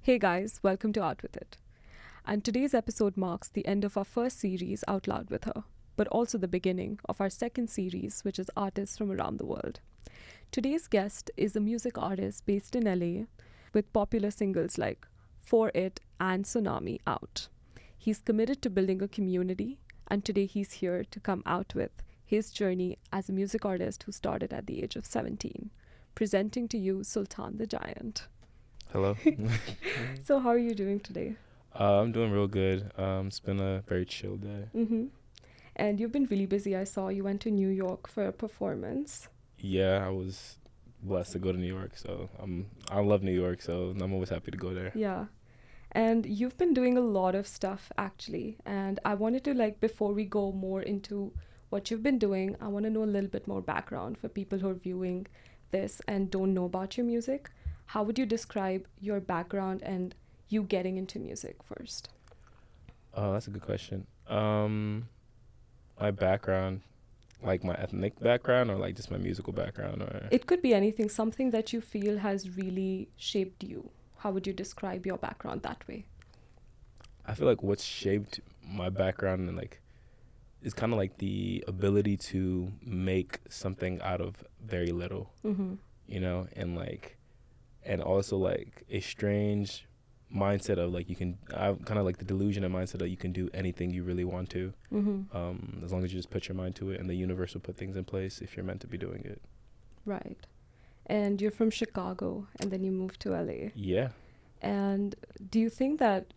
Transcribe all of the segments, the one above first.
Hey guys, welcome to Out With It. And today's episode marks the end of our first series, Out Loud with Her, but also the beginning of our second series, which is Artists from Around the World. Today's guest is a music artist based in LA with popular singles like For It and Tsunami out. He's committed to building a community, and today he's here to come out with his journey as a music artist who started at the age of 17. Presenting to you Sultanthegiant. Hello. So how are you doing today? I'm doing real good. It's been a very chill day. And you've been really busy. I saw you went to New York for a performance. Yeah, I was blessed to go to New York, so I love New York, so I'm always happy to go there. Yeah. And you've been doing a lot of stuff actually. And I wanted to before we go more into what you've been doing, I want to know a little bit more background for people who are viewing this and don't know about your music. How would you describe your background and you getting into music first? Oh, that's a good question. My background, like my ethnic background, or like just my musical background, or It could be anything, something that you feel has really shaped you. How would you describe your background that way? I feel like what's shaped my background and is kind of like the ability to make something out of very little, you know, and also like a strange mindset of like I kind of like the delusion and mindset that you can do anything you really want to, as long as you just put your mind to it, and the universe will put things in place if you're meant to be doing it. Right. And you're from Chicago and then you moved to LA. Yeah. And do you think that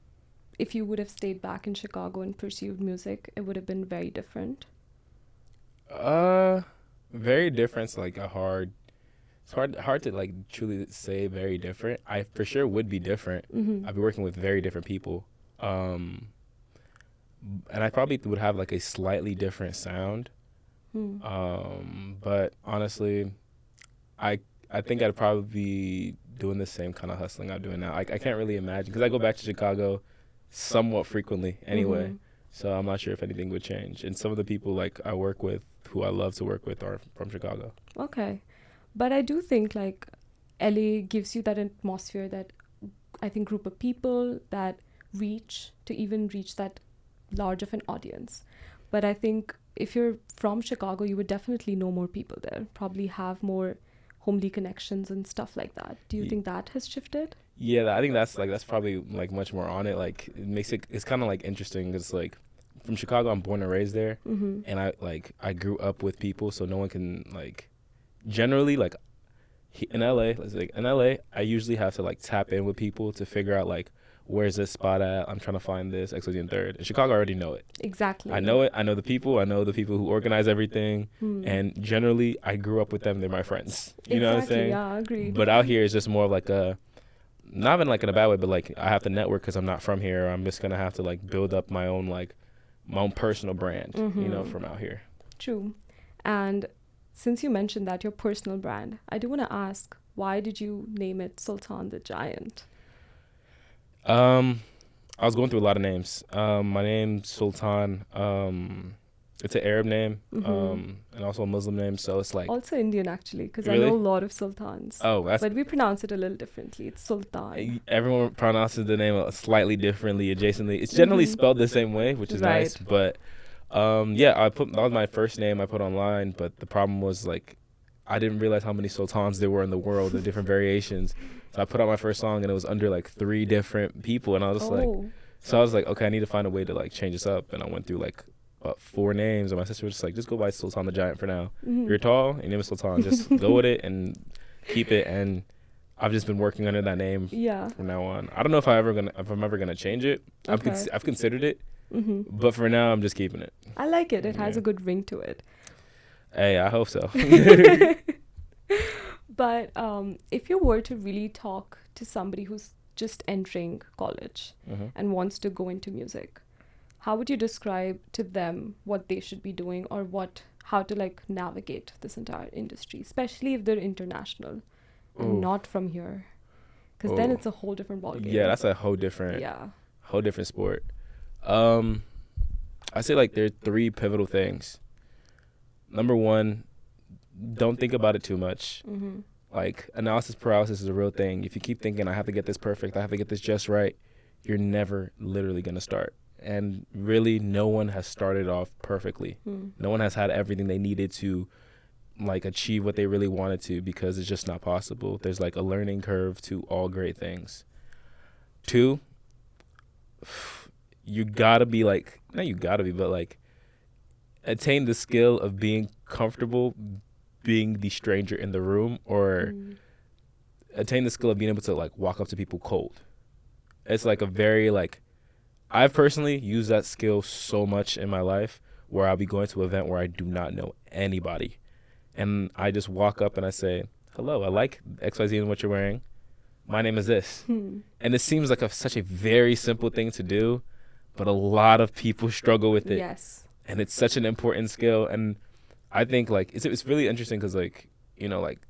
if you would have stayed back in Chicago and pursued music, it would have been very different? Very different. It's hard to like truly say very different. I for sure would be different. I'd be working with very different people. And I probably would have like a slightly different sound. But honestly, I think I'd probably be doing the same kind of hustling I'm doing now. I can't really imagine, because I go back to Chicago somewhat frequently anyway. So I'm not sure if anything would change. And some of the people like I work with, who I love to work with, are from Chicago. Okay. But I do think like LA gives you that atmosphere, that I think group of people that reach that large of an audience. But I think if you're from Chicago, you would definitely know more people there, probably have more homely connections and stuff like that. Do you think that has shifted? Yeah, I think that's probably like much more on it. Like it's kind of like interesting, because like from Chicago, I'm born and raised there, and I grew up with people, so no one can like generally like in LA, I usually have to like tap in with people to figure out like, where's this spot at? I'm trying to find this X, Y, Z, and third. In Chicago, I already know it. Exactly. I know it. I know the people. I know the people who organize everything. And generally, I grew up with them. They're my friends. You know what I'm saying? Yeah, agreed. But out here, it's just more of like not even like in a bad way, but like I have to network because I'm not from here. I'm just going to have to like build up my own personal brand, you know, from out here. True. And since you mentioned that, your personal brand, I do want to ask, why did you name it Sultanthegiant? I was going through a lot of names. My name's Sultan. It's an Arab name, and also a Muslim name. So it's like also Indian actually, because Really? I know a lot of sultans. Oh, but we pronounce it a little differently. It's Sultan. Everyone pronounces the name slightly differently, adjacently. It's generally spelled the same way, which is nice. But that was my first name I put online. But the problem was like, I didn't realize how many sultans there were in the world, the different variations. So I put out my first song, and it was under like 3 different people, and I was I was like, okay, I need to find a way to like change this up. And I went through like 4 names, and my sister was just like, just go by Sultanthegiant for now. You're tall, and your name is Sultan. Just go with it and keep it. And I've just been working under that name from now on. I don't know if I'm ever gonna change it. Okay. I've considered it, but for now I'm just keeping it. I like it. It has a good ring to it. Hey, I hope so. But if you were to really talk to somebody who's just entering college and wants to go into music, how would you describe to them what they should be doing, or how to like navigate this entire industry, especially if they're international and not from here? Because then it's a whole different ballgame. Yeah, that's a whole different sport. I say like there are 3 pivotal things. Number 1, don't think about it too much. Like, analysis paralysis is a real thing. If you keep thinking, I have to get this perfect, I have to get this just right, you're never literally going to start. And really, no one has started off perfectly. No one has had everything they needed to, like, achieve what they really wanted to, because it's just not possible. There's, like, a learning curve to all great things. 2, you gotta be, like, not you gotta be, but, like, attain the skill of being comfortable being the stranger in the room, or attain the skill of being able to, like, walk up to people cold. It's like a very, like, I've personally used that skill so much in my life, where I'll be going to an event where I do not know anybody, and I just walk up and I say, hello, I like XYZ and what you're wearing. My name is this. And it seems like such a very simple thing to do, but a lot of people struggle with it. Yes. And it's such an important skill. And I think, like, it's really interesting because, like, you know, like,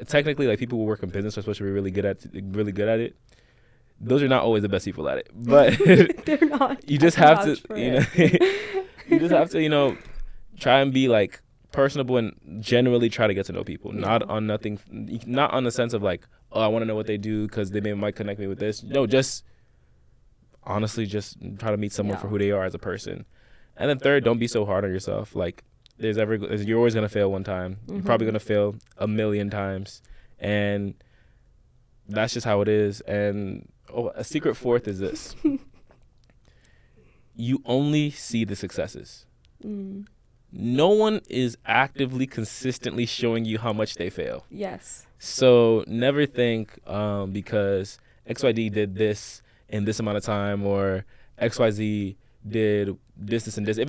technically, like, people who work in business are supposed to be really good at it. Those are not always the best people at it, but they're not. You just have to, you know, you just have to, you know, try and be, like, personable and generally try to get to know people. Not on the sense of, like, oh, I want to know what they do because they might connect me with this. No, just honestly, just try to meet someone for who they are as a person. And then 3rd, don't be so hard on yourself. Like, you're always gonna fail one time. You're probably gonna fail a million times, and that's just how it is. And a secret 4th is this: you only see the successes. No one is actively, consistently showing you how much they fail. Yes. So never think because XYZ did this in this amount of time, or XYZ did this, and this.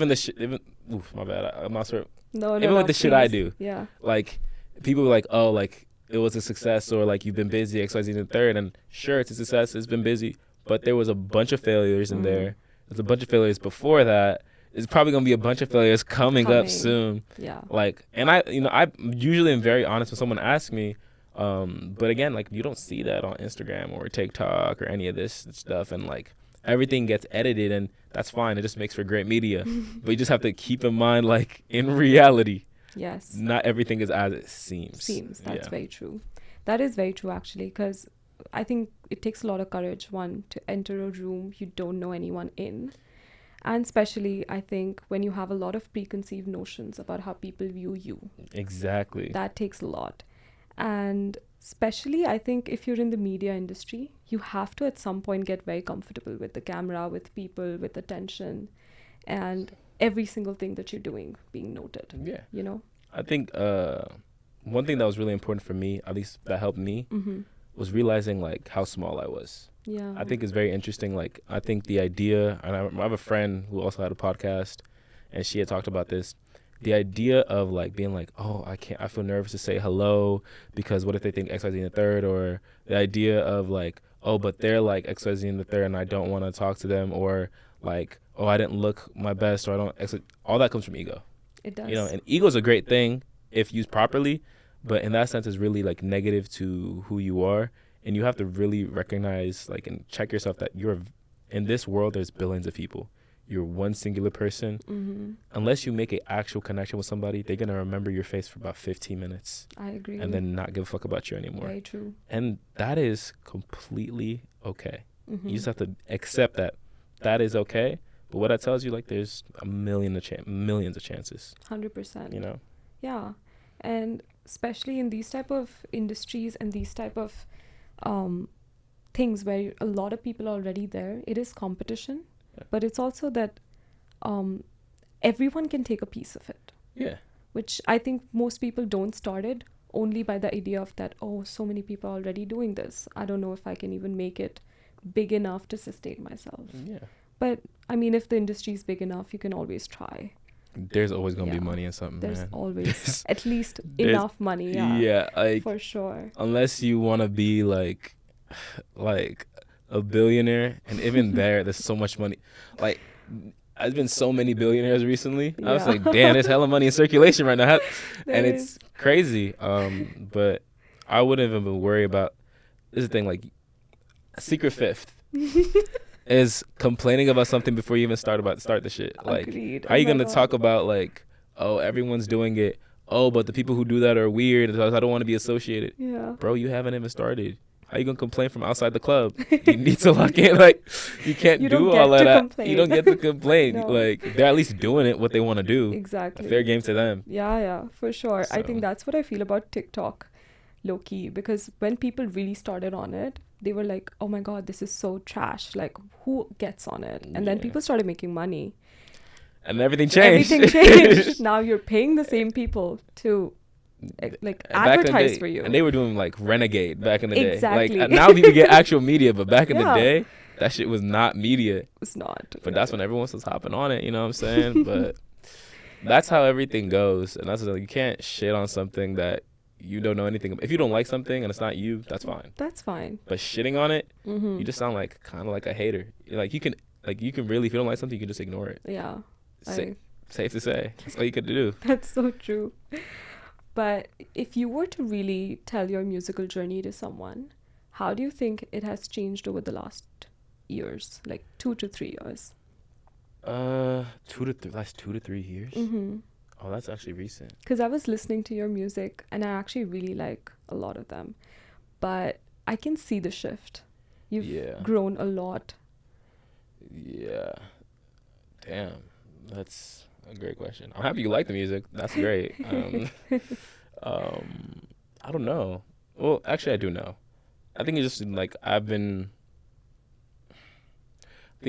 My bad. I'm not sure. No, even with the shit I do. Yeah. Like, people are like, oh, like, it was a success, or like, you've been busy, XYZ in the 3rd, and sure, it's a success, it's been busy, but there was a bunch of failures in there. There's a bunch of failures before that. There's probably gonna be a bunch of failures coming up soon. Yeah. Like, and I usually am very honest when someone asks me, but again, like, you don't see that on Instagram or TikTok or any of this stuff, and like, everything gets edited, and that's fine. It just makes for great media. But you just have to keep in mind, like, in reality, yes, not everything is as it seems. That's very true. That is very true, actually, because I think it takes a lot of courage, one, to enter a room you don't know anyone in. And especially, I think, when you have a lot of preconceived notions about how people view you. Exactly. That takes a lot. And especially, I think, if you're in the media industry, you have to at some point get very comfortable with the camera, with people, with attention, and every single thing that you're doing being noted. Yeah. You know? I think one thing that was really important for me, at least that helped me, was realizing, like, how small I was. Yeah. I think it's very interesting. Like, I think the idea, and I have a friend who also had a podcast, and she had talked about this. The idea of, like, being like, oh, I feel nervous to say hello because what if they think XYZ in the 3rd, or the idea of, like, oh, but they're like XYZ in the 3rd and I don't want to talk to them, or like, oh, I didn't look my best, or I don't, all that comes from ego. It does. You know, and ego is a great thing if used properly, but in that sense is really, like, negative to who you are. And you have to really recognize, like, and check yourself that in this world, there's billions of people. You're one singular person. Unless you make an actual connection with somebody, they're going to remember your face for about 15 minutes. I agree. And then not give a fuck about you anymore. Very true. And that is completely okay. You just have to accept that is okay. But what that tells you, like, there's millions of chances. 100%. You know? Yeah. And especially in these type of industries and these type of things where a lot of people are already there, it is competition. But it's also that everyone can take a piece of it. Yeah. Which I think most people don't start it only by the idea of that, oh, so many people are already doing this. I don't know if I can even make it big enough to sustain myself. Yeah. But, I mean, if the industry is big enough, you can always try. There's always going to be money in something, There's man. always at least enough money. Yeah, like, for sure. Unless you want to be, like a billionaire, and even there's so much money. Like, I've been so many billionaires recently. I was like, damn, there's hella money in circulation right now. And it's crazy. But I wouldn't even worry about, this is the thing, like, secret 5th is complaining about something before you even start the shit. Like, Agreed. how are you going to talk about, like, oh, everyone's doing it. oh, but the people who do that are weird. So I don't want to be associated. Yeah. Bro, you haven't even started. How you gonna complain from outside the club? You need to lock in. Like, you can't do all of that. Complain. You don't get to complain. No. Like, they're at least doing it what they want to do. Exactly. A fair game to them. Yeah, for sure. So. I think that's what I feel about TikTok, low key, because when people really started on it, they were like, oh my God, this is so trash. Like, who gets on it? And then people started making money. And everything changed. Now you're paying the same people to like advertise for you. And they were doing like Renegade back in the day. Exactly. Like, now you get actual media, but back in the day, that shit was not media. It's not. But that's when everyone was hopping on it, you know what I'm saying? But that's how everything goes. And that's like, you can't shit on something that you don't know anything about. If you don't like something and it's not you, that's fine. That's fine. But shitting on it, you just sound like kind of like a hater. Like you can really, if you don't like something, you can just ignore it. Yeah. Safe to say. That's all you could do. That's so true. But if you were to really tell your musical journey to someone, how do you think it has changed over the last years, like 2 to 3 years? Last 2 to 3 years. Oh, that's actually recent. Because I was listening to your music and I actually really like a lot of them, but I can see the shift. You've grown a lot. Yeah. Damn, that's a great question. I'm happy you like the music. That's great. I don't know. Well, actually, I do know. I think it's just like I think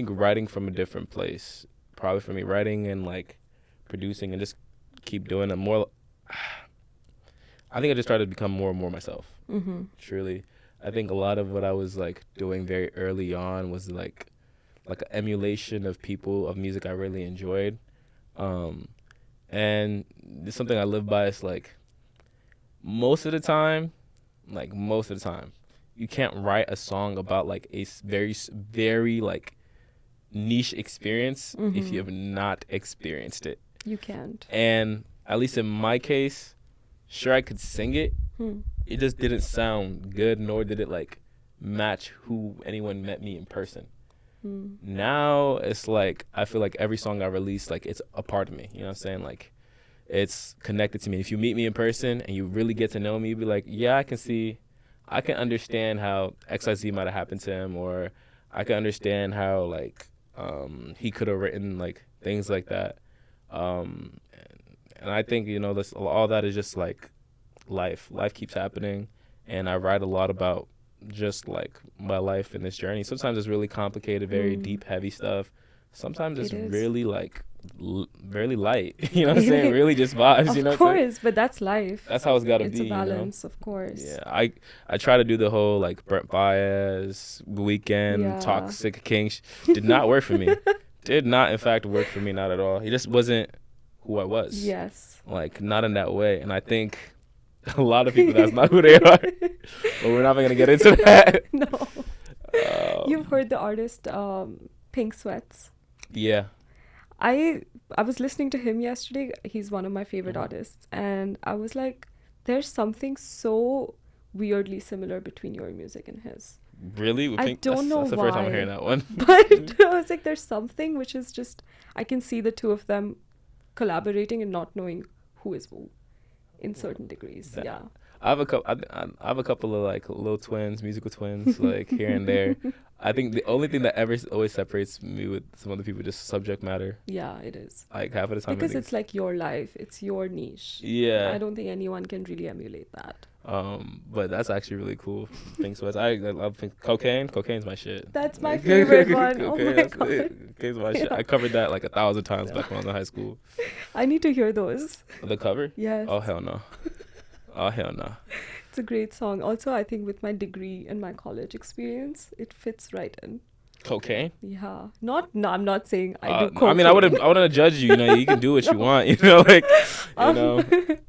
writing from a different place, probably for me, writing and like producing and just keep doing it more. I think I just started to become more and more myself. Truly, I think a lot of what I was like doing very early on was like an emulation of music I really enjoyed. And it's something I live by. It's like most of the time, you can't write a song about like a very, very like niche experience if you have not experienced it. You can't. And at least in my case, sure, I could sing it. It just didn't sound good, nor did it like match who anyone met me in person. Now it's like I feel like every song I release, like it's a part of me. You know what I'm saying? Like it's connected to me. If you meet me in person and you really get to know me, you'd be like, yeah, I can understand how XYZ might have happened to him, or I can understand how like he could have written like things like that. And I think, you know, all that is just like life. Life keeps happening, and I write a lot about just like my life in this journey. Sometimes it's really complicated, very deep, heavy stuff. Sometimes it's really like really light. You know what I'm saying? Really just vibes. You know. Of course, but that's life. That's how it's got to be. It's a balance, you know? Of course. Yeah, I try to do the whole like Brent Baez, Weekend, Toxic King. Did not work for me. Did not, in fact, work for me. Not at all. He just wasn't who I was. Yes. Like not in that way, and I think a lot of people, that's not who they are. But we're not going to get into that. No. You've heard the artist Pink Sweats? Yeah. I was listening to him yesterday. He's one of my favorite artists. And I was like, there's something so weirdly similar between your music and his. Really? I don't know that's why. the first time I'm hearing that one. But I was like, there's something which is just, I can see the two of them collaborating and not knowing who is who. In certain degrees, yeah. I have a couple of like little twins, musical twins, like here and there. I think the only thing that always separates me with some other people is just subject matter. Yeah, it is. Like half of the time. Because it's like your life, it's your niche. Yeah. I don't think anyone can really emulate that. But that's actually really cool. Thanks, Wes. I love cocaine. Cocaine's my shit. That's my favorite one. Oh my god. Cocaine's my shit. I covered that like 1,000 times back when I was in high school. I need to hear those. The cover? Yes. Oh hell no. Oh hell no. It's a great song. Also, I think with my degree and my college experience, it fits right in. Cocaine? Yeah. No, I'm not saying I do cocaine. I mean, I wouldn't judge you. You know, you can do what you want. You know, like, you know,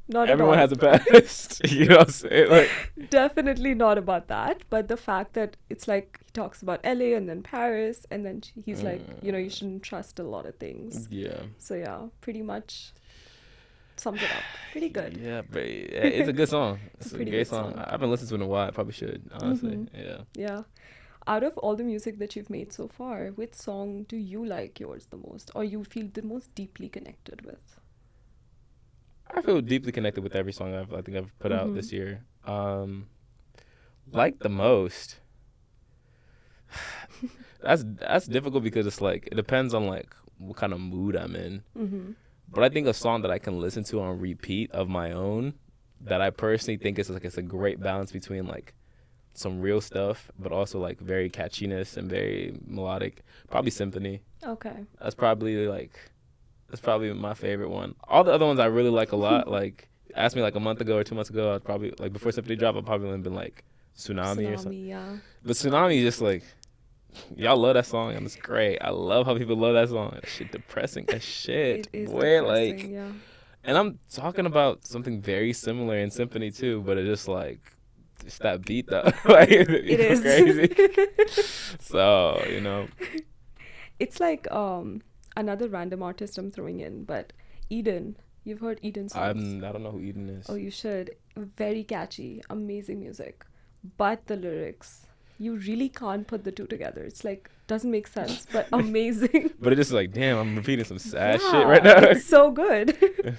not everyone has a past. You know what I'm saying? Like, definitely not about that. But the fact that it's like he talks about LA and then Paris, and then he's like, you know, you shouldn't trust a lot of things. Yeah. So yeah, pretty much sums it up. Pretty good. Yeah, but it's a good song. It's a pretty great good song. I haven't listened to it in a while. I probably should, honestly. Yeah. Yeah. Out of all the music that you've made so far, which song do you like yours the most, or you feel the most deeply connected with? I feel deeply connected with every song I think I've put out this year. Like the most. That's difficult because it's like it depends on like what kind of mood I'm in. But I think a song that I can listen to on repeat of my own that I personally think is like it's a great balance between like some real stuff but also like very catchiness and very melodic. Probably Symphony. Okay. That's probably my favorite one. All the other ones I really like a lot. Like asked me like a month ago or 2 months ago, I'd probably like before Symphony dropped, I'd probably been like Tsunami or something. Yeah. But Tsunami is just like y'all love that song and it's great. I love how people love that song. That shit depressing as shit. It is Boy, depressing, like yeah. and I'm talking about something very similar in Symphony too, but it's just like it's that beat though. Like it is crazy. So, you know. It's like another random artist I'm throwing in, but Eden. You've heard Eden songs? I don't know who Eden is. Oh, you should. Very catchy, amazing music. But the lyrics, you really can't put the two together. It's like, doesn't make sense, but amazing. But it's just like, damn, I'm repeating some sad Yeah, shit right now. It's so good.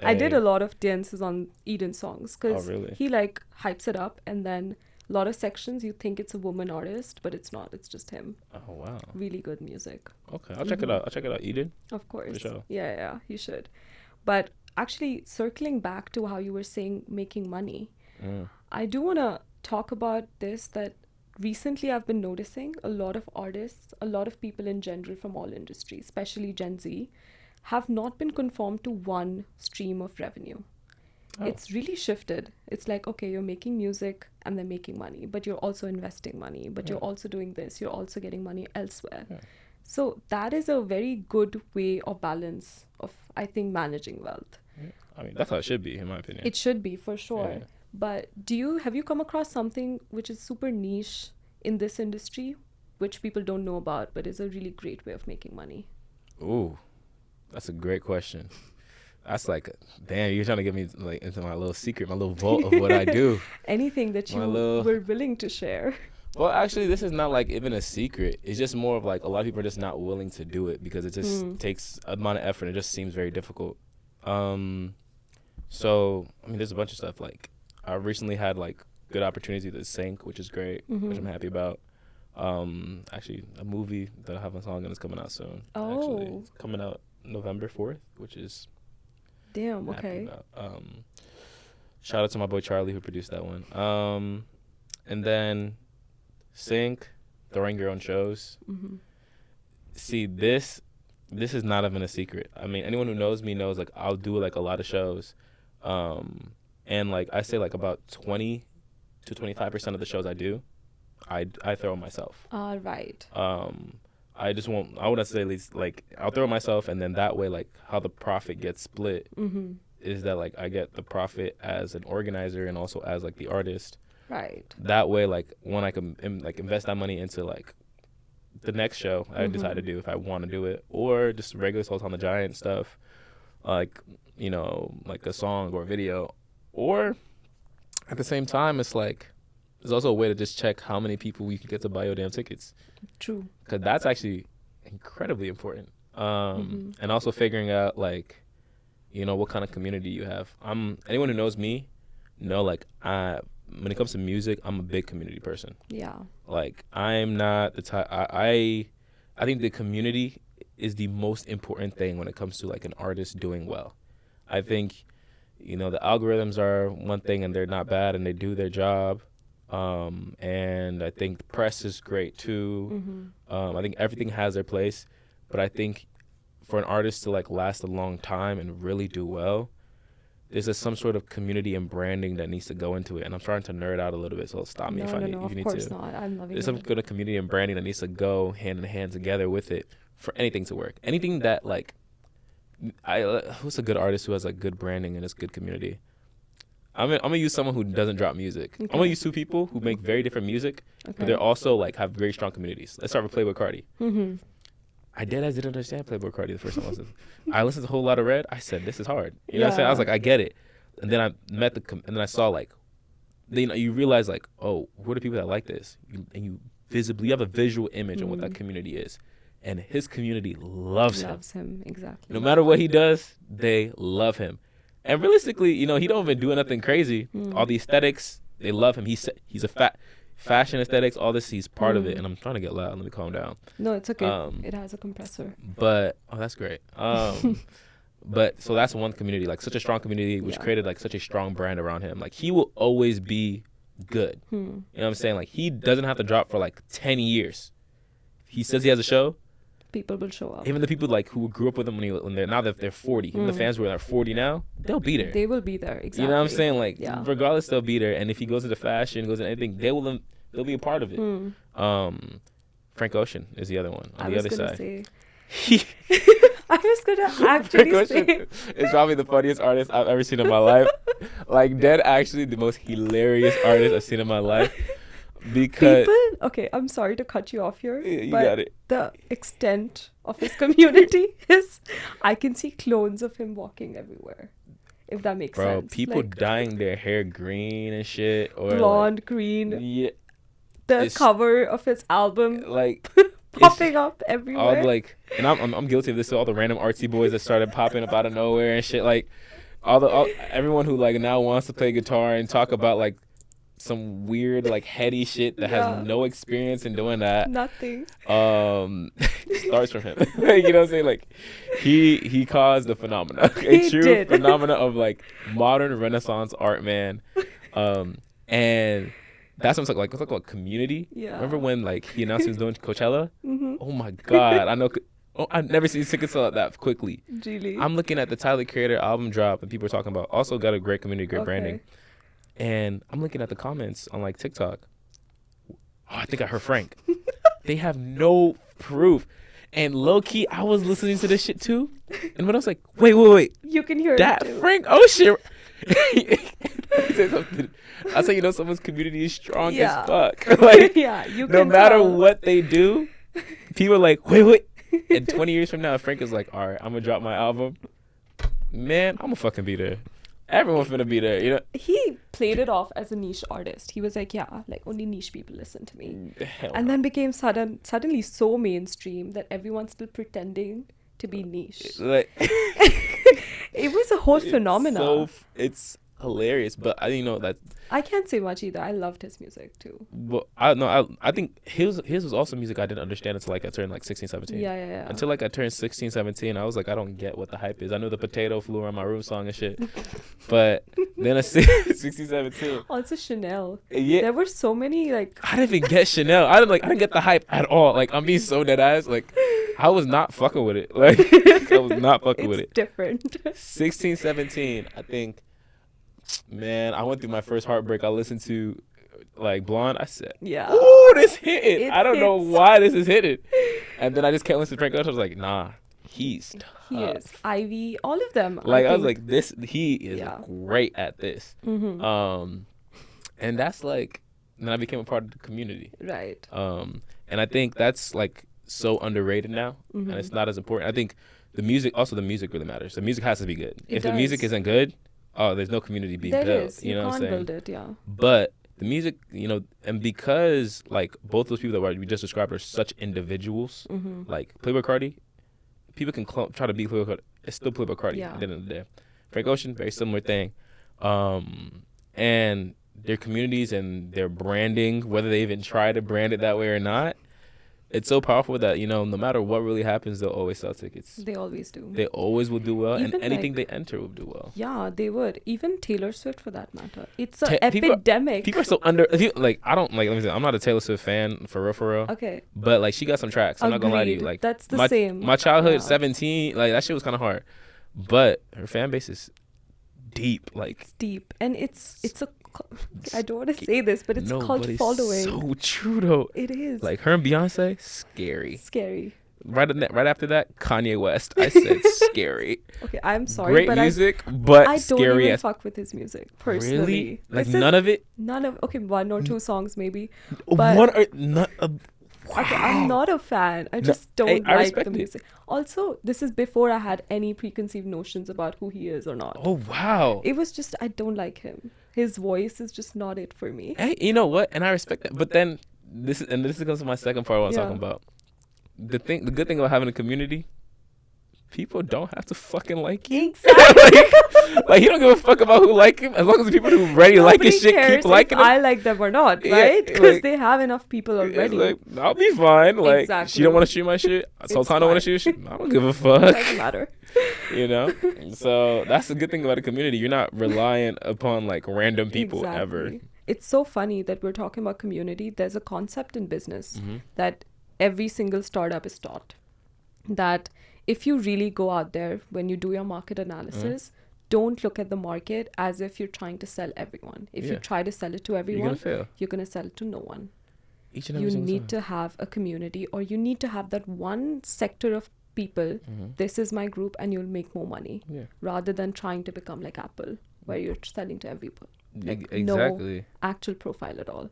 I did Hey. a lot of dances on Eden songs because really? he like hypes it up, and then a lot of sections you think it's a woman artist, but it's not. It's just him. Oh wow. Really good music. Okay, I'll check it out. I'll check it out. Eden. Of course. For sure. Yeah, you should. But actually, circling back to how you were saying making money, I do want to talk about this, that recently I've been noticing a lot of artists, a lot of people in general from all industries, especially Gen Z, have not been conformed to one stream of revenue. Oh. It's really shifted. It's like, okay, you're making music and they're making money, but you're also investing money, but you're also doing this, you're also getting money elsewhere. Yeah. So that is a very good way or balance of, I think, managing wealth. I mean, that's how it should be, in my opinion. It should be, for sure. Yeah. But have you come across something which is super niche in this industry, which people don't know about, but is a really great way of making money? Ooh, that's a great question. That's like, damn, you're trying to get me like into my little secret, my little vault of what I do. Anything that you were willing to share. Well, actually, this is not like even a secret. It's just more of like a lot of people are just not willing to do it because it just takes a amount of effort. It just seems very difficult. So, I mean, there's a bunch of stuff. Like, I recently had like good opportunity to sync, which is great, which I'm happy about. Actually, a movie that I have a song in is coming out soon. Oh. Actually, it's coming out November 4th, which is damn, okay. Shout out to my boy Charlie who produced that one. And then sync, throwing your own shows. See, this is not even a secret. I mean, anyone who knows me knows like I'll do like a lot of shows, and like I say like about 20 to 25% of the shows I do, I throw myself. All right. I wouldn't say at least like I'll throw myself, and then that way like how the profit gets split is that like I get the profit as an organizer and also as like the artist. Right. That way, like when I can like invest that money into like the next show I decide to do if I want to do it, or just regular Sultanthegiant stuff, like you know, like a song or a video, or at the same time, it's like there's also a way to just check how many people you can get to buy your damn tickets. True. Because that's actually incredibly important. And also figuring out like, you know, what kind of community you have. Anyone who knows me, know like when it comes to music, I'm a big community person. Yeah. Like I'm not the type. I think the community is the most important thing when it comes to like an artist doing well. I think, you know, the algorithms are one thing and they're not bad and they do their job. And I think the press is great too. I think everything has their place, but I think for an artist to like last a long time and really do well, there's some sort of community and branding that needs to go into it. And I'm trying to nerd out a little bit, so stop me if you need to. Of course not. I'm loving it. There's some good community and branding that needs to go hand in hand together with it for anything to work. Anything that like, who's a good artist who has like good branding and it's good community? I'm gonna use someone who doesn't drop music. Okay. I'm gonna use two people who make very different music, but they're also like have very strong communities. Let's start with Playboi Carti. I didn't understand Playboi Carti the first time I listened. I listened to a whole lot of Red. I said, this is hard. You know what I'm saying? I was like, I get it. And then I met and then I saw like, you know, you realize like, oh, who are the people that like this? You have a visual image of what that community is. And his community loves him. Loves him, exactly. No matter what he does, they love him. And realistically, you know, he don't even do nothing crazy. All the aesthetics, they love him. He's a fashion aesthetics, all this, he's part of it. And I'm trying to get loud. Let me calm down. No, it's okay. It has a compressor. But that's great. But so that's one community, like such a strong community, which created like such a strong brand around him. Like he will always be good. You know what I'm saying? Like he doesn't have to drop for like 10 years. He says he has a show. People will show up. Even the people like who grew up with him when they're 40, even the fans who are 40 now, they'll be there. They will be there, exactly. You know what I'm saying? Like regardless, they'll be there. And if he goes into fashion, goes into anything, they'll be a part of it. Frank Ocean is the other one on the other side. I was gonna actually say is probably the funniest artist I've ever seen in my life. Like dead, actually the most hilarious artist I've seen in my life. Because okay, I'm sorry to cut you off here, you but got it. The extent of his community is, I can see clones of him walking everywhere. If that makes sense. Bro, people like, dyeing their hair green and shit, or blonde, like, green. Yeah. The cover of his album, like popping up everywhere. All like, and I'm guilty of this. So all the random artsy boys that started popping up out of nowhere and shit. Like everyone who like now wants to play guitar and talk about like some weird like heady shit that has no experience in doing that. Nothing. Starts from him. Like, you know what I'm saying? Like he caused the phenomena. A true phenomena of like modern Renaissance art, man. And that's what I'm talking like. Let's talk about community. Yeah. Remember when like he announced he was doing Coachella? Oh my God. I know. I've never seen tickets sell out that quickly. Really? I'm looking at the Tyler Creator album drop and people are talking about also got a great community, great branding. And I'm looking at the comments on like TikTok. Oh, I think I heard Frank. They have no proof. And low key, I was listening to this shit too. And when I was like, wait. You can hear that it too. Frank Ocean. I say, you know, someone's community is strong as fuck. Like, you no matter what they do, people are like, wait. And 20 years from now, Frank is like, all right, I'm gonna drop my album. Man, I'm gonna fucking be there. Everyone's gonna be there, you know. He played it off as a niche artist. He was like, like only niche people listen to me. And then became suddenly so mainstream that everyone's still pretending to be niche. Like, it was a whole phenomenon. It's hilarious, but I didn't know that. I can't say much either. I loved his music too. But I think his was also music I didn't understand until like I turned like 16, 17. Yeah. Until like I turned 16, 17, I was like, I don't get what the hype is. I knew the potato flew around my room song and shit. But then I 16, 17. Also Chanel. Yeah. There were so many like I didn't even get Chanel. I didn't get the hype at all. Like I'm being so dead ass. Like I was not fucking with it. Like I was not fucking with it. It's different. 16, 17, I think. Man, I went through my first heartbreak. I listened to like Blonde. I said, ooh, this hit. I don't know why this is hitting. And then I just kept listening to Frank Ocean. I was like, nah, he's tough. He is. Ivy, all of them. Like I was like, he is great at this. And that's like, then I became a part of the community. Right. And I think that's like so underrated now, and it's not as important. I think the music really matters. The music has to be good. If the music isn't good, there's no community being built. You know what I'm saying? Build it, yeah. But the music, you know, and because like both those people that we just described are such individuals, like Playboi Carti, people can try to be Playboi Carti. It's still Playboi Carti at the end of the day. Frank Ocean, very similar thing. And their communities and their branding, whether they even try to brand it that way or not, it's so powerful that, you know, no matter what really happens, they'll always sell tickets. They always do. They always will do well, even and anything they enter will do well. Yeah, they would. Even Taylor Swift, for that matter. It's an epidemic. People are so under. Like, I don't like. Let me say, I'm not a Taylor Swift fan for real. Okay. But like, she got some tracks. I'm not gonna lie to you. Like, that's the same. My childhood, 17, like that shit was kind of hard, but her fan base is deep. Like, it's deep, and it's a. I don't want to say this, but it's cult following. So true though. It is. Like her and Beyonce, scary. Right after that, Kanye West. I said scary. Okay, I'm sorry, great but music, but I scary. I don't even fuck with his music personally. Really? Like none of it? None of. Okay, one or two songs maybe. But one or not. Wow. Okay, I'm not a fan. I just don't like the music. Also, this is before I had any preconceived notions about who he is or not. Oh wow! It was just I don't like him. His voice is just not it for me. Hey, you know what? And I respect that. But then this goes to my second part. What I'm talking about. The good thing about having a community, people don't have to fucking like you. Exactly. Like, he don't give a fuck about who like him, as long as the people who already like his shit keep liking him. I like them or not, Yeah, right? Because like, they have enough people it's already. like, I'll be fine. Like, Exactly. she don't want to shoot my shit. Sultan don't want to shoot your shit. I don't give a fuck. Doesn't matter. You know? So that's the good thing about a community. You're not reliant upon like random people ever. It's so funny that we're talking about community. There's a concept in business that every single startup is taught, that if you really go out there, when you do your market analysis, don't look at the market as if you're trying to sell everyone. If you try to sell it to everyone, you're going to sell it to no one. Each and every you need to have a community, or you need to have that one sector of people. This is my group, and you'll make more money rather than trying to become like Apple, where you're selling to everyone. Like exactly. No actual profile at all.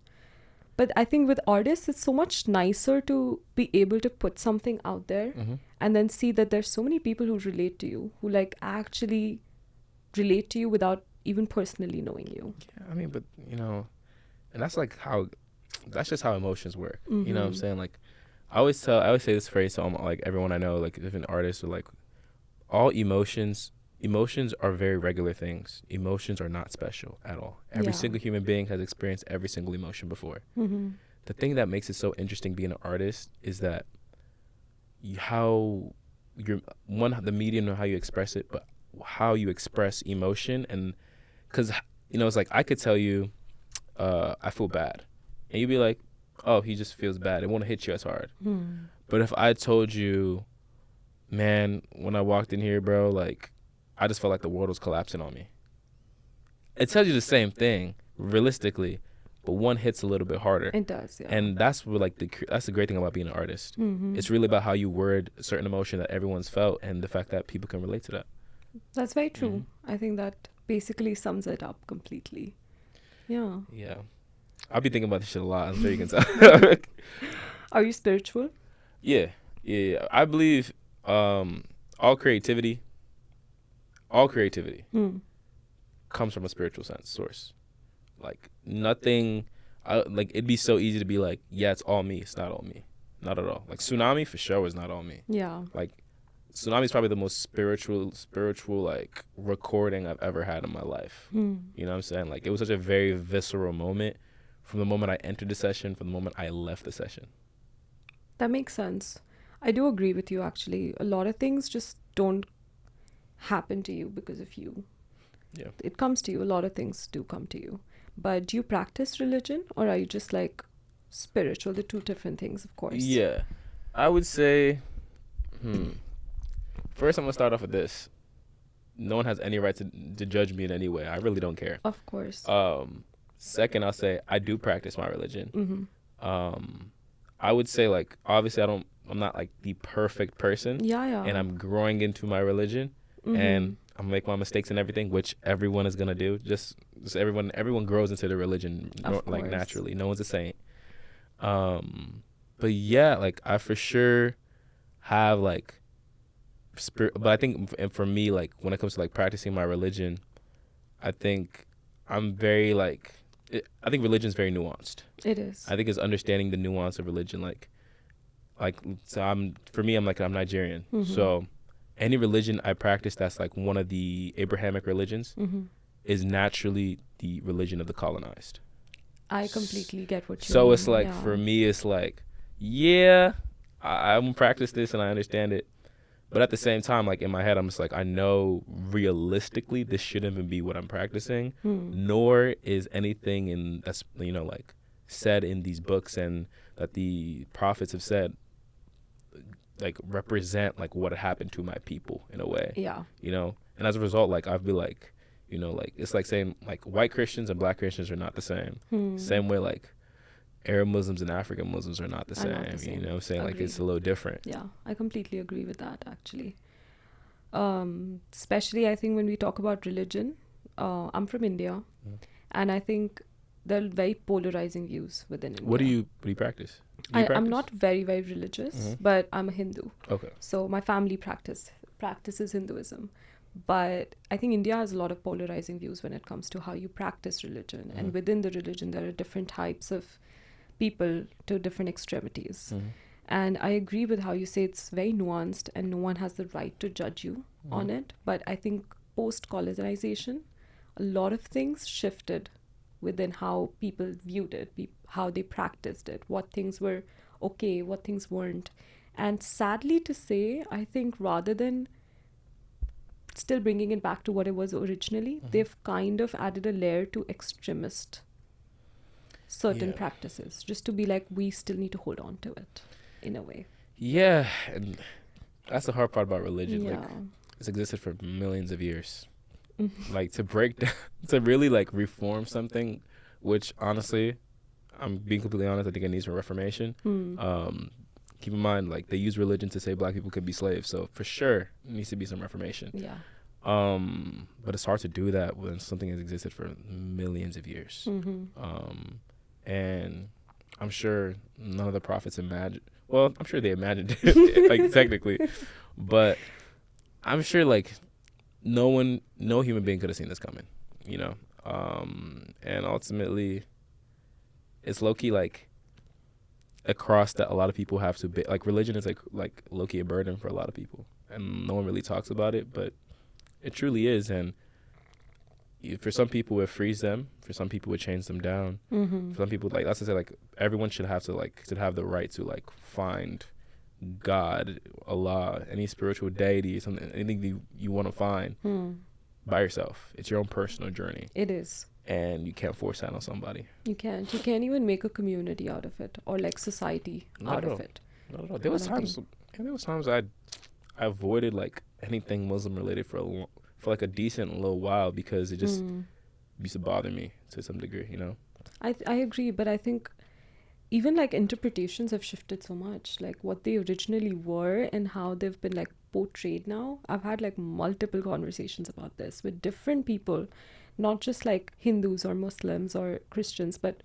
But I think with artists, it's so much nicer to be able to put something out there and then see that there's so many people who relate to you, who like actually relate to you without even personally knowing you. Yeah, I mean, but you know, and that's like how, that's just how emotions work. You know what I'm saying? Like, I always say this phrase to like everyone I know, like different artists, or like, all emotions are very regular things. Emotions are not special at all. Every single human being has experienced every single emotion before. The thing that makes it so interesting being an artist is that how you're, one, the medium of how you express it, but how you express emotion. And because, you know, it's like I could tell you I feel bad, and you'd be like, oh, he just feels bad. It won't hit you as hard. But if I told you, man, when I walked in here, bro, like, I just felt like the world was collapsing on me. It tells you the same thing, realistically, but one hits a little bit harder. It does, yeah. And that's what, like, that's the great thing about being an artist. It's really about how you word a certain emotion that everyone's felt, and the fact that people can relate to that. That's very true. I think that basically sums it up completely. Yeah. Yeah. I'll be thinking about this shit a lot. I'm sure you can tell. Are you spiritual? Yeah. I believe all creativity comes from a spiritual source. Like, nothing, like, it'd be so easy to be like, yeah, it's all me. It's not all me. Not at all. Like, Tsunami for sure is not all me. Yeah. Like, Tsunami is probably the most spiritual like recording I've ever had in my life. You know what I'm saying? Like, it was such a very visceral moment from the moment I entered the session, from the moment I left the session. That makes sense. I do agree with you, actually. A lot of things just don't happen to you because of you. Yeah. It comes to you. A lot of things do come to you. But do you practice religion, or are you just like spiritual? The two different things, of course. Yeah. I would say, first, I'm going to start off with this. No one has any right to judge me in any way. I really don't care. Of course. Second, I'll say I do practice my religion. I would say, like, obviously I'm not like the perfect person. Yeah. And I'm growing into my religion, and I'm make my mistakes and everything, which everyone is gonna do. Just everyone grows into their religion like naturally. No one's a saint. But yeah, like, I for sure have like spirit. But I think, and for me, like, when it comes to like practicing my religion, I think I'm very like. I think religion is very nuanced. It is. I think it's understanding the nuance of religion. Like so I'm Nigerian. So any religion I practice that's like one of the Abrahamic religions is naturally the religion of the colonized. I completely get what you mean. So it's like, for me, it's like, yeah, I'm gonna practice this and I understand it. But at the same time, like, in my head, I'm just like, I know realistically this shouldn't even be what I'm practicing, nor is anything that's, you know, like, said in these books and that the prophets have said, like, represent, like, what happened to my people in a way. Yeah. You know? And as a result, like, I'd be like, you know, like, it's like saying, like, white Christians and black Christians are not the same. Same way, like, Arab Muslims and African Muslims are not the same. You know what I'm saying? Agreed. Like, it's a little different. Yeah, I completely agree with that, actually. Especially, I think, when we talk about religion, I'm from India, and I think there are very polarizing views within India. What do you practice? I'm not very, very religious, but I'm a Hindu. Okay. So my family practices Hinduism. But I think India has a lot of polarizing views when it comes to how you practice religion. And within the religion, there are different types of people to different extremities. And I agree with how you say it's very nuanced and no one has the right to judge you on it. But I think post-colonization, a lot of things shifted within how people viewed it, how they practiced it, what things were okay, what things weren't. And sadly to say, I think rather than still bringing it back to what it was originally, they've kind of added a layer to extremist certain practices, just to be like, we still need to hold on to it in a way. Yeah, and that's the hard part about religion. Yeah. Like, it's existed for millions of years. Like, to break down, to really like reform something, which honestly, I'm being completely honest, I think it needs a reformation. Keep in mind, like, they use religion to say black people could be slaves, so for sure there needs to be some reformation. Yeah. But it's hard to do that when something has existed for millions of years. And I'm sure none of the prophets imagined. Well, I'm sure they imagined it, like, technically, but I'm sure like no human being could have seen this coming, you know. And ultimately, it's low key like a cross that a lot of people have to be. Like, religion is like low key a burden for a lot of people, and no one really talks about it, but it truly is. And for some people it frees them, for some people it chains them down. For some people, like, that's to say, like, everyone should have the right to like find God, Allah, any spiritual deity, something, anything you want to find by yourself. It's your own personal journey. It is. And you can't force that on somebody. You can't even make a community out of it, or like society out of it. Not at all. There was times I avoided like anything Muslim related for like a decent little while, because it just used to bother me to some degree, you know. I agree, but I think even like interpretations have shifted so much, like what they originally were and how they've been like portrayed now. I've had like multiple conversations about this with different people, not just like Hindus or Muslims or Christians, but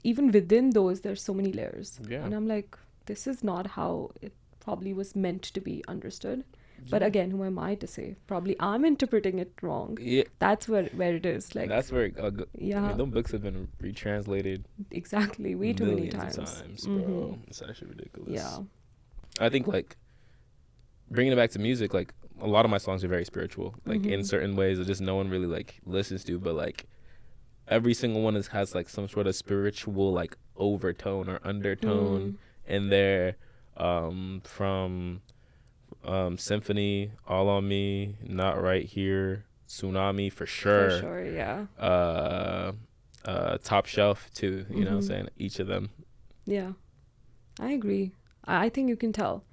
even within those there's so many layers. And I'm like, this is not how it probably was meant to be understood. But again, who am I to say? Probably I'm interpreting it wrong. Yeah. That's where it is. Like, that's where I mean, those books have been retranslated exactly way too many times. Bro. It's actually ridiculous. Yeah. I think like bringing it back to music, like a lot of my songs are very spiritual, like in certain ways that just no one really like listens to, but like every single one has like some sort of spiritual like overtone or undertone in there, from Symphony, All on Me, Not Right Here, Tsunami for sure. For sure, yeah. Top Shelf too, you know what I'm saying? Each of them. Yeah. I agree. I think you can tell.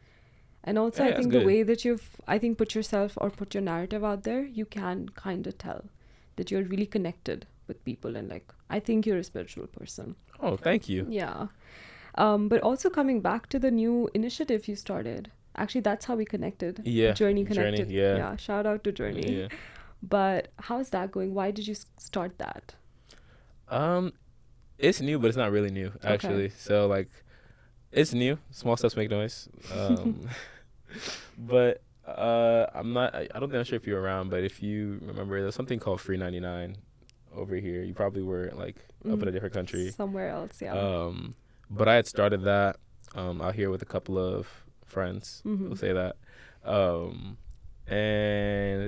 And also, I think the way that you've, put yourself or put your narrative out there, you can kind of tell that you're really connected with people, and like, I think you're a spiritual person. Oh, thank you. Yeah. But also coming back to the new initiative you started. Actually, that's how we connected. Yeah. Journey connected. Journey, yeah. Yeah. Shout out to Journey. Yeah. But how's that going? Why did you start that? It's new, but it's not really new, actually. Okay. So like, it's new. Small steps make noise. But I don't think I'm sure if you're around, but if you remember, there's something called Free 99 over here. You probably were like up in a different country. Somewhere else, yeah. But I had started that out here with a couple of friends, we'll say that. And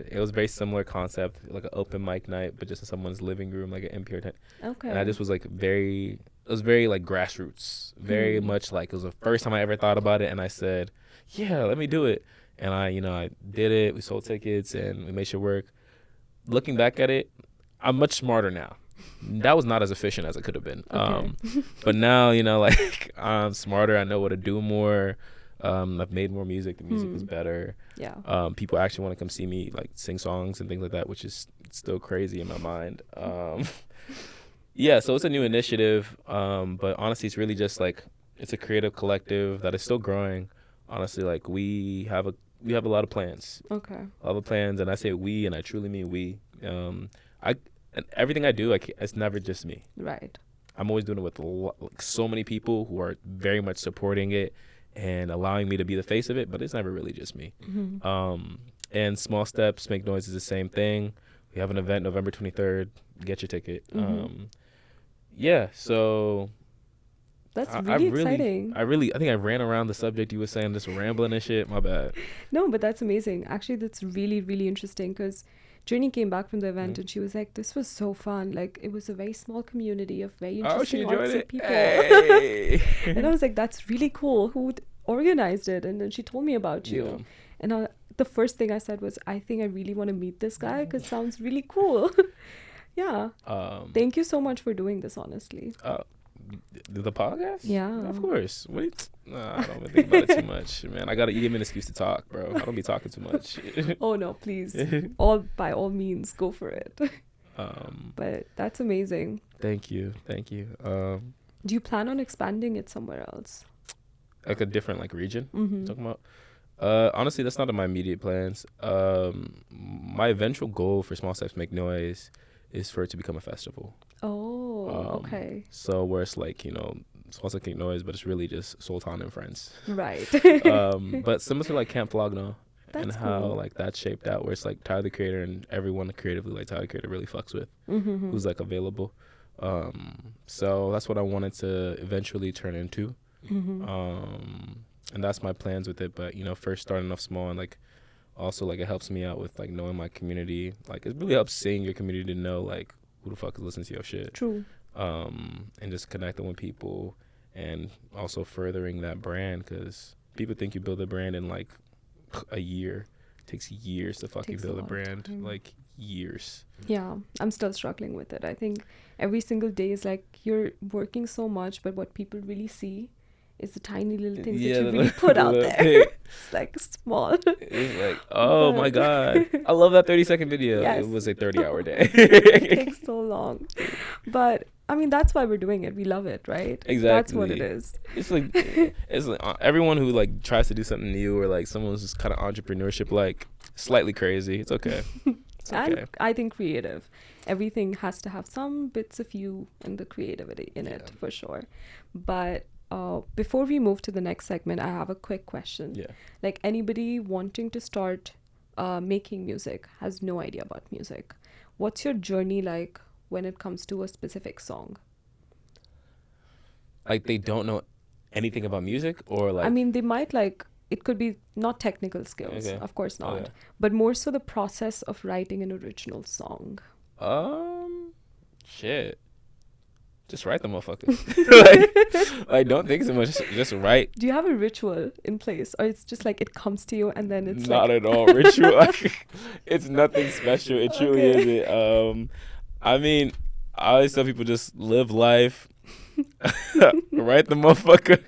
it was a very similar concept, like an open mic night, but just in someone's living room, like an NPR tent. Okay. And I just was like it was very like grassroots, very much like, it was the first time I ever thought about it, and I said, yeah, let me do it. And I did it. We sold tickets and we made sure work. Looking back at it, I'm much smarter now. That was not as efficient as it could have been. Okay. But now, like, I'm smarter. I know what to do more. I've made more music. The music is better. Yeah. People actually want to come see me like sing songs and things like that, which is still crazy in my mind. Yeah, so it's a new initiative. But honestly, it's really just like, it's a creative collective that is still growing. Honestly, like, we have a lot of plans. Okay. A lot of plans, and I say we, and I truly mean we. And everything I do, it's never just me. Right. I'm always doing it with like so many people who are very much supporting it and allowing me to be the face of it, but it's never really just me. And Small Steps Make Noise is the same thing. We have an event November 23rd. Get your ticket. Yeah, so That's really exciting. I think I ran around the subject you were saying, just rambling and shit. My bad. No, but that's amazing. Actually, that's really, really interesting because Journey came back from the event and she was like, this was so fun. Like, it was a very small community of very interesting artsy people. Hey. And I was like, that's really cool. Who organized it? And then she told me about you. And the first thing I said was, I think I really want to meet this guy because sounds really cool. Yeah. Thank you so much for doing this, honestly. The podcast? Yeah. Of course. Wait. Nah, I don't even think about it too much, man. You give me an excuse to talk, bro. I don't be talking too much. Oh no, please. By all means, go for it. But that's amazing. Thank you. Do you plan on expanding it somewhere else? Like a different region? Talking about? Honestly, that's not in my immediate plans. My eventual goal for Small Steps Make Noise is for it to become a festival. Oh, okay. So where it's Small Steps Make Noise, but it's really just Sultan and friends. Right. But similar to Camp Flogno and how cool. that's shaped out, where it's Tyler the Creator and everyone creatively Tyler the Creator really fucks with, who's available. So that's what I wanted to eventually turn into. And that's my plans with it. But first starting off small and also it helps me out with knowing my community. It really helps seeing your community to know who the fuck is listening to your shit. True. And just connecting with people and also furthering that brand, because people think you build a brand in a year. It takes years to fucking build a brand. Years. Yeah, I'm still struggling with it. I think every single day is you're working so much, but what people really see is the tiny little things that you really put out there. It's small. It's oh my God. I love that 30-second video. Yes. It was a 30-hour day. It takes so long. But I mean, that's why we're doing it. We love it, right? Exactly. That's what it is. It's everyone who tries to do something new or someone who's just kind of entrepreneurship slightly crazy. It's okay. It's okay. And I think creative. Everything has to have some bits of you and the creativity in it for sure. But before we move to the next segment, I have a quick question. Yeah. Anybody wanting to start making music has no idea about music. What's your journey like when it comes to a specific song? They don't know anything about music, or I mean, they might it could be not technical skills, of course not, but more so the process of writing an original song. Shit. Just write the motherfucker. Don't think so much. Just write. Do you have a ritual in place, or it's just it comes to you and then it's not at all ritual? It's nothing special. It truly isn't. I mean, I always tell people just live life. Write the motherfucker.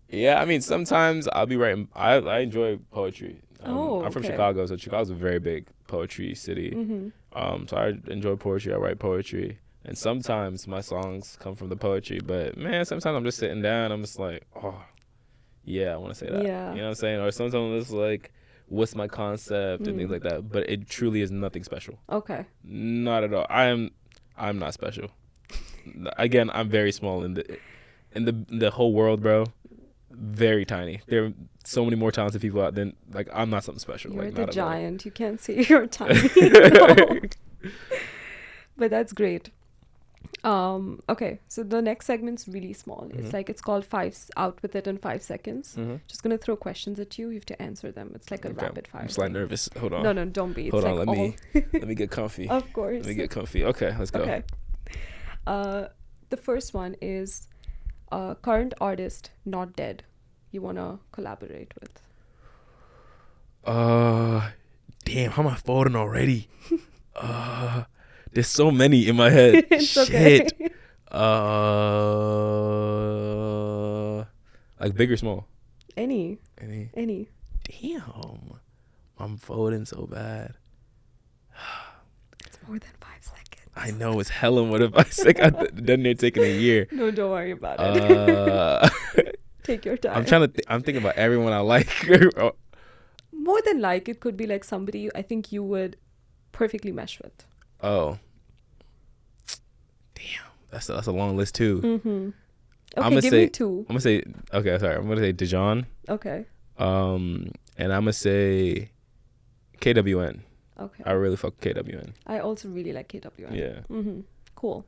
Yeah, I mean, sometimes I'll be writing. I enjoy poetry. I'm from Chicago, so Chicago's a very big poetry city. So I enjoy poetry. I write poetry, and sometimes my songs come from the poetry. But man, sometimes I'm just sitting down. I'm just oh, yeah, I want to say that. Yeah. You know what I'm saying? Or sometimes I'm just what's my concept and things like that. But it truly is nothing special. Okay. Not at all. I'm not special. Again, I'm very small in the whole world, bro. Very tiny. There are so many more talented people out than I'm not something special. You're the giant. You can't see you're tiny. No. But that's great. Okay, so the next segment's really small. It's it's called Out With It in 5 seconds. Just gonna throw questions at you. You have to answer them. It's a rapid fire. I'm slightly nervous. Hold on. No, don't be. Hold on. Let me get comfy. Of course. Let me get comfy. Okay, let's go. Okay. The first one is current artist not dead you wanna collaborate with. Damn, how am I folding already? There's so many in my head. It's Shit. Okay. Big or small? Any. Damn, I'm folding so bad. It's more than 5 seconds. I know, it's hella more than 5 seconds. I've done there taking a year. No, don't worry about it. Take your time. I'm thinking about everyone I like. More than it could be somebody I think you would perfectly mesh with. Oh. Damn. That's a long list too. Okay, give me 2. I'm gonna say Dijon. Okay. And I'm gonna say KWN. Okay. I really fuck KWN. I also really like KWN. Yeah. Cool.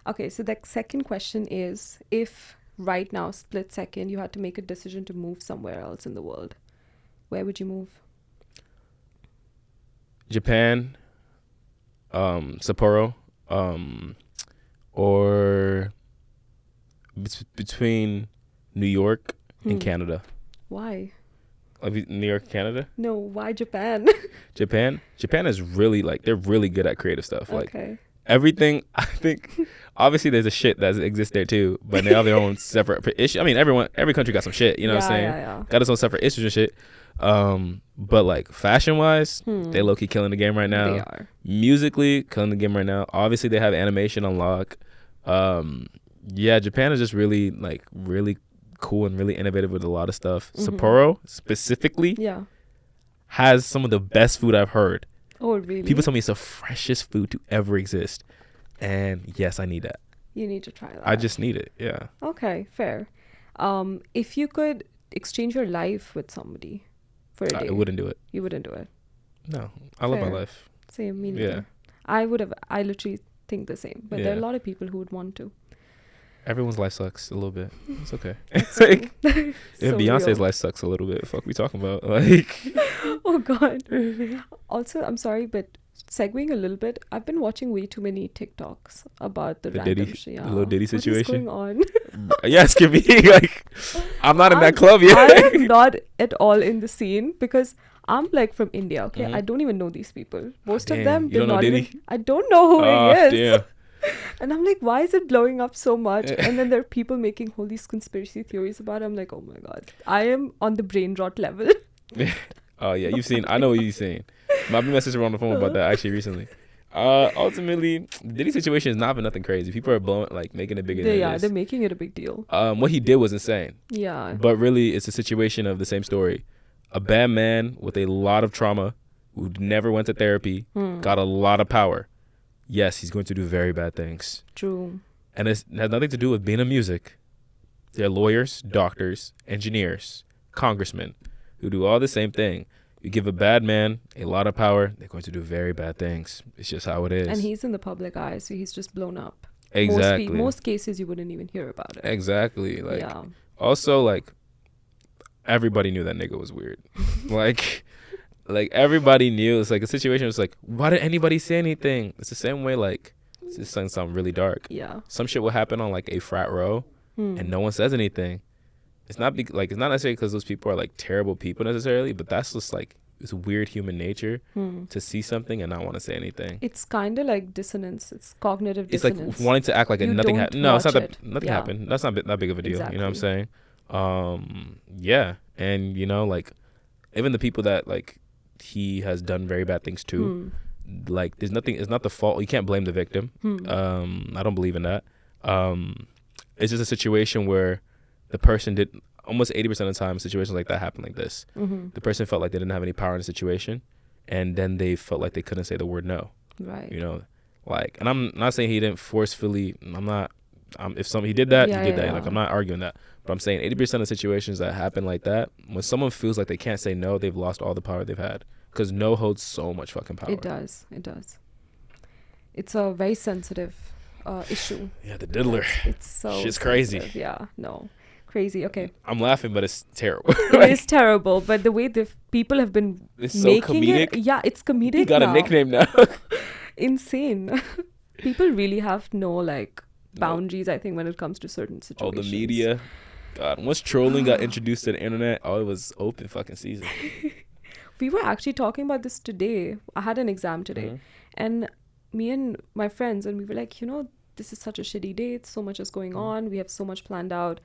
Okay, so the second question is, if right now, split second, you had to make a decision to move somewhere else in the world, where would you move? Japan, Sapporo, or between New York and Canada. Why? Like New York, Canada? No, why Japan? Japan is really like, they're really good at creative stuff. Like Okay. everything, I think, obviously there's a shit that exists there too, but they have their own separate issue. I mean, every country got some shit, you know what I'm saying? Yeah. Got its own separate issues and shit. But like fashion wise, they low key killing the game right now. They are. Musically, killing the game right now. Obviously, they have animation on lock. Yeah, Japan is just really cool and really innovative with a lot of stuff. Sapporo specifically has some of the best food I've heard. Oh, really? People tell me it's the freshest food to ever exist. And yes, I need that. You need to try that. I just need it. Yeah. Okay, fair. If you could exchange your life with somebody for a day, I wouldn't do it. You wouldn't do it? No. I love my Fair. life. Same, me neither. I literally think the same. But there are a lot of people who would want to. Everyone's life sucks a little bit. It's okay. Like, if Beyonce's life sucks a little bit, the fuck we talking about? Like, oh God. Also, I'm sorry, but segueing a little bit, I've been watching way too many TikToks about the random Diddy, shit. the little Diddy situation. What is going on? Yeah, it's me. Like, I'm not in that club yet. I am not at all in the scene because I'm like from India. Okay, I don't even know these people. Most of them, you don't know Diddy? I don't know who he is. Damn. And I'm like, why is it blowing up so much? And then there are people making all these conspiracy theories about it. I'm like, oh my God, I am on the brain rot level. Oh yeah, I know what you've seen. My sister was on the phone about that actually recently. Ultimately, Diddy situation has not been nothing crazy. People are making it bigger than it is. They're making it a big deal. What he did was insane. Yeah. But really, it's a situation of the same story. A bad man with a lot of trauma who never went to therapy, got a lot of power. Yes, he's going to do very bad things. True. And it has nothing to do with being in music. They're lawyers, doctors, engineers, congressmen who do all the same thing. You give a bad man a lot of power, they're going to do very bad things. It's just how it is. And he's in the public eye, so he's just blown up. Exactly. Most cases you wouldn't even hear about it. Exactly. Also, everybody knew that nigga was weird. Like everybody knew. It's like a situation was like, why didn't anybody say anything? It's the same way, this doesn't sound really dark. Yeah. Some shit will happen on a frat row and no one says anything. It's not it's not necessarily because those people are terrible people necessarily, but that's just it's weird human nature to see something and not want to say anything. It's kind of like dissonance. It's cognitive dissonance. It's wanting to act like nothing happened. No, it's not that nothing happened. That's not that big of a deal. Exactly. You know what I'm saying? Yeah. And even the people that he has done very bad things to, there's nothing, it's not the fault. You can't blame the victim. I don't believe in that. It's just a situation where the person did, almost 80% of the time situations like that happen like this. The person felt like they didn't have any power in the situation, and then they felt like they couldn't say the word no. Right. And I'm not saying he didn't forcefully, if he did that, he did that. I'm not arguing that. But I'm saying 80% of situations that happen like that, when someone feels like they can't say no, they've lost all the power they've had. Because no holds so much fucking power. It does. It's a very sensitive issue. Yeah, the diddler. It's so shit's crazy. Yeah, no. Crazy. Okay. I'm laughing, but it's terrible. It is terrible, but the way the people have been it's making so comedic. it's comedic. He got now. a nickname now. Insane. People really have no boundaries, I think, when it comes to certain situations. Oh, the media. God, once trolling got introduced to the internet, it was open fucking season. We were actually talking about this today. I had an exam today, and me and my friends, and we were like, this is such a shitty day. So much is going on. We have so much planned out.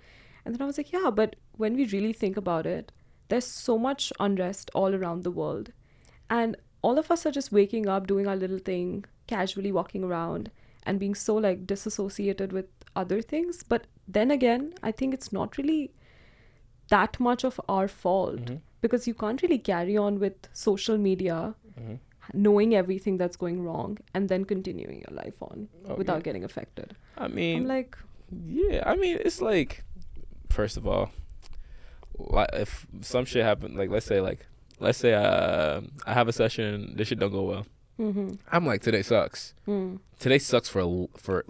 And then I was like, yeah, but when we really think about it, there's so much unrest all around the world. And all of us are just waking up, doing our little thing, casually walking around and being so disassociated with other things. But then again, I think it's not really that much of our fault because you can't really carry on with social media, knowing everything that's going wrong and then continuing your life on without getting affected. I'm like, it's first of all, if some shit happen, let's say I have a session, this shit don't go well. I'm like, today sucks. Today sucks for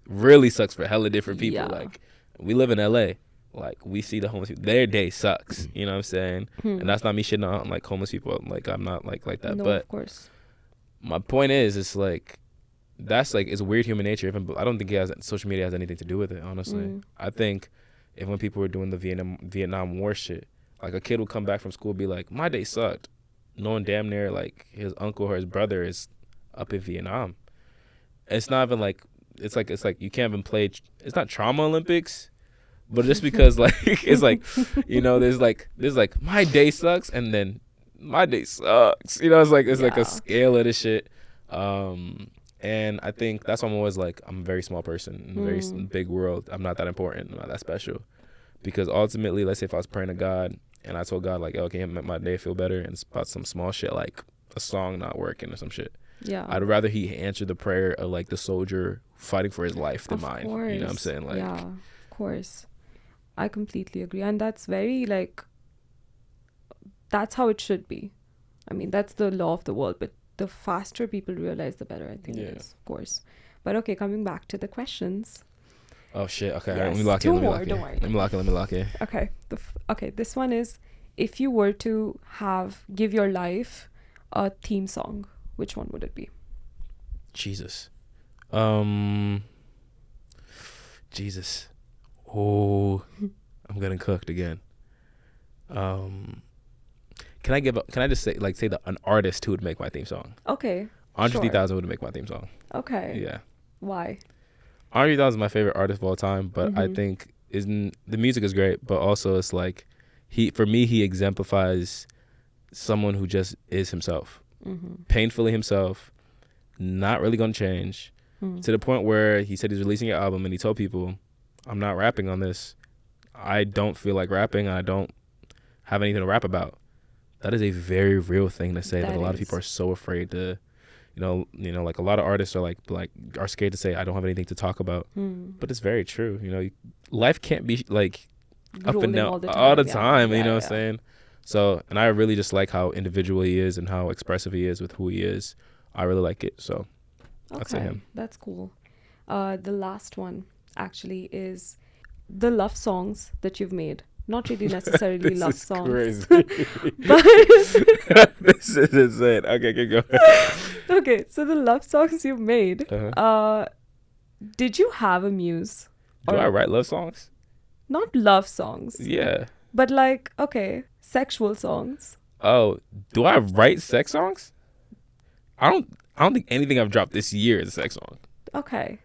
really sucks for hella different people. Yeah. Like, we live in LA. Like, we see the homeless people. Their day sucks. You know what I'm saying? And that's not me shitting on like homeless people. Like, I'm not like that. No, but of course. my point is, it's like, that's like, it's weird human nature. Even I don't think social media has anything to do with it, honestly. I think if when people were doing the Vietnam War shit, like, a kid would come back from school and be like, my day sucked, knowing damn near like his uncle or his brother is up in Vietnam. It's not even like, it's like you can't even play. It's not trauma Olympics, but just because like it's like, you know, there's like my day sucks and then my day sucks. You know, it's like like a scale of this shit. And I think that's why I'm always like, I'm a very small person in a very big world. I'm not that important. I'm not that special. Because ultimately, let's say if I was praying to God and I told God, like, okay, make my day feel better, and it's about some small shit like a song not working or some shit. Yeah. I'd rather he answer the prayer of like the soldier fighting for his life than mine. Course. You know what I'm saying? Like, yeah, of course. I completely agree. And that's very like, that's how it should be. I mean, that's the law of the world, but the faster people realize, the better, I think it is, of course. But okay, coming back to the questions. Oh shit! Okay, Yes. let me lock Two in. more, don't worry. Let me lock in. Okay, okay. This one is, if you were to give your life a theme song, which one would it be? Jesus. Jesus. Oh, I'm getting cooked again. Can I just say an artist who would make my theme song? Okay. Andre 3000 would make my theme song. Okay. Yeah. Why? Andre 3000 is my favorite artist of all time, but I think the music is great, but also it's like he exemplifies someone who just is himself, painfully himself, not really gonna change, to the point where he said he's releasing an album and he told people, I'm not rapping on this. I don't feel like rapping. I don't have anything to rap about. That is a very real thing to say that a lot of people are so afraid to, you know, like a lot of artists are are scared to say, I don't have anything to talk about. But it's very true. You know, life can't be like up and down all the time. You know what I'm saying? So, and I really just like how individual he is and how expressive he is with who he is. I really like it. So I'd say him. That's cool. The last one actually is the love songs that you've made. Not really necessarily love songs. Crazy. But this is insane. Okay, keep going. Okay, so the love songs you've made, did you have a muse? Do I write love songs? Not love songs. Yeah. But like, okay, sexual songs. Oh, do I write sex songs? I don't think anything I've dropped this year is a sex song. Okay.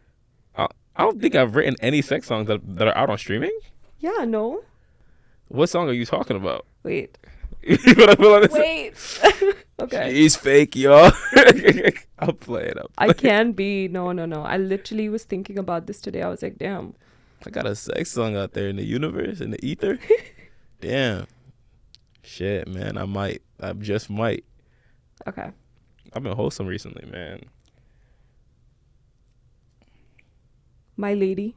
I don't think I've written any sex songs that are out on streaming. Yeah, no. What song are you talking about? Wait. Wait. Okay. He's fake, y'all. I'll play it up. I can be. No. I literally was thinking about this today. I was like, damn. I got a sex song out there in the universe, in the ether. Damn. Shit, man. I just might. Okay. I've been wholesome recently, man. My Lady.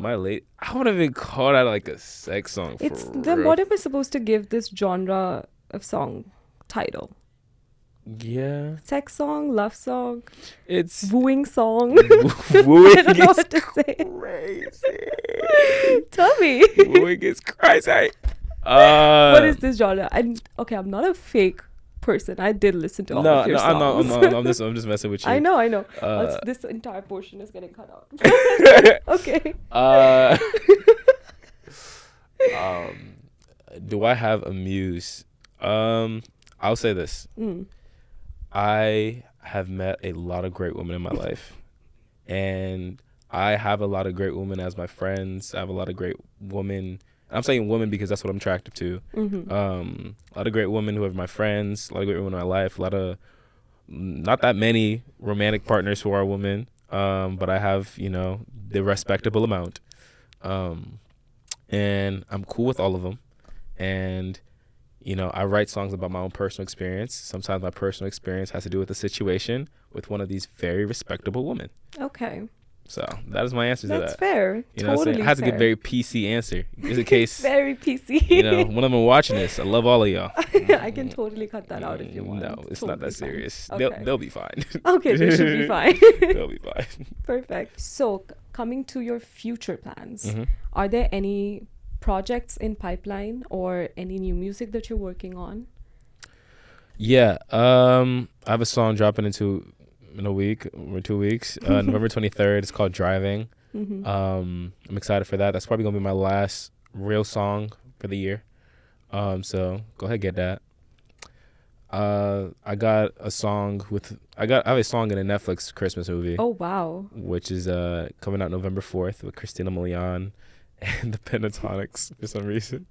I wouldn't even call that like a sex song. Then what am I supposed to give this genre of song title? Yeah. Sex song, love song, it's wooing song. Wooing I don't know what to say. Crazy. Tell me. Wooing is crazy. What is this genre? Okay, I'm not a fake person. I did listen to all of your songs. I'm just messing with you. I know. This entire portion is getting cut out. Okay. Do I have a muse? I'll say this. I have met a lot of great women in my life, and I have a lot of great women as my friends. I have a lot of great women. I'm saying women because that's what I'm attracted to. A lot of great women who are my friends, a lot of great women in my life, not that many romantic partners who are women, but I have, the respectable amount. And I'm cool with all of them. And, I write songs about my own personal experience. Sometimes my personal experience has to do with a situation with one of these very respectable women. Okay. So that is my answer to that. That's fair. You know what I'm saying? I have to get a very PC answer. Just in case. Very PC. When I'm watching this, I love all of y'all. I can totally cut that out if you want. No, it's totally not that serious. Okay. They'll be fine. Okay, they should be fine. They'll be fine. Perfect. So coming to your future plans, Mm-hmm. are there any projects in pipeline or any new music that you're working on? Yeah. I have a song dropping in a week or 2 weeks. November 23rd. It's called Driving. Mm-hmm. I'm excited for that. That's probably gonna be my last real song for the year. So go ahead, get that. I got a song I have a song in a Netflix Christmas movie. Oh, wow. Which is coming out November 4th with Christina Milian and the Pentatonics for some reason.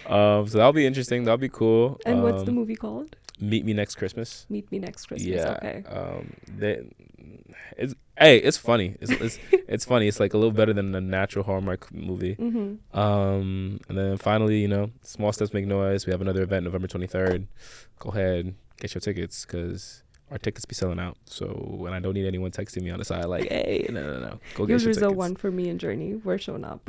So that'll be interesting. That'll be cool. And what's the movie called? Meet Me Next Christmas. Meet Me Next Christmas. Yeah. Okay. It's funny. It's funny. It's like a little better than a natural Hallmark movie. Mm-hmm. And then finally, Small Steps Make Noise. We have another event November 23rd. Go ahead, get your tickets because our tickets be selling out. So, and I don't need anyone texting me on the side like, hey, no. Go get your Reserve tickets. one for me and Journey. We're showing up.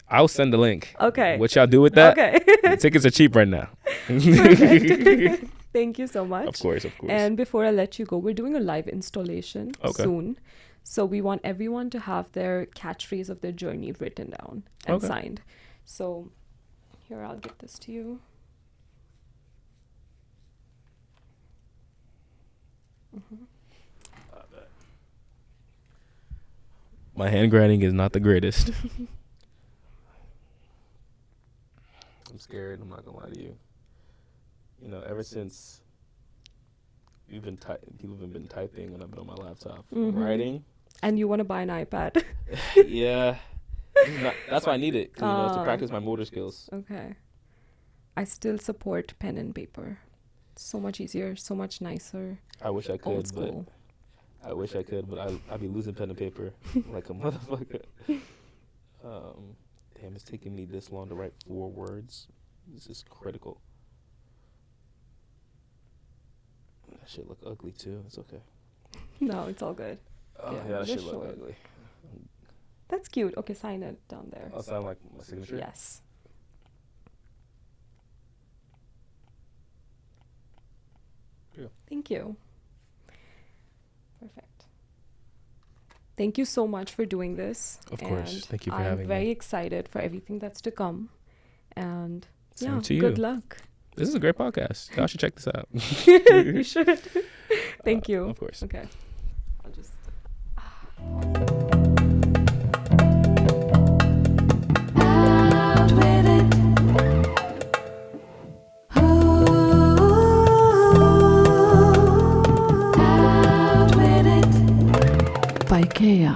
I'll send the link. Okay. What y'all do with that? Okay. The tickets are cheap right now. Perfect. Thank you so much. Of course. And before I let you go, we're doing a live installation soon. So we want everyone to have their catchphrase of their journey written down and signed. So here, I'll give this to you. Mm-hmm. My handwriting is not the greatest. I'm scared. I'm not gonna lie to you. Ever since people have been typing and I've been on my laptop writing. And you want to buy an iPad? Yeah. That's why I need it, to practice my motor skills. Okay. I still support pen and paper. So much easier, so much nicer. I wish I could, Old school. but I'd be losing pen and paper like a motherfucker. Damn, it's taking me this long to write 4 words. This is critical. That shit look ugly too. It's okay. No, it's all good. Oh, Yeah, that just shit look show it. ugly. That's cute. Okay, sign it down there. I'll sound like my signature? Yes. Yeah. Thank you. Perfect. Thank you so much for doing this. Of course. And Thank you for having I'm me. very excited for everything that's to come. And Same to you. good luck. This is a great podcast. Y'all should check this out. You should. Thank you. Of course. Okay. I'll just. Out with it. Out with it. By Kea.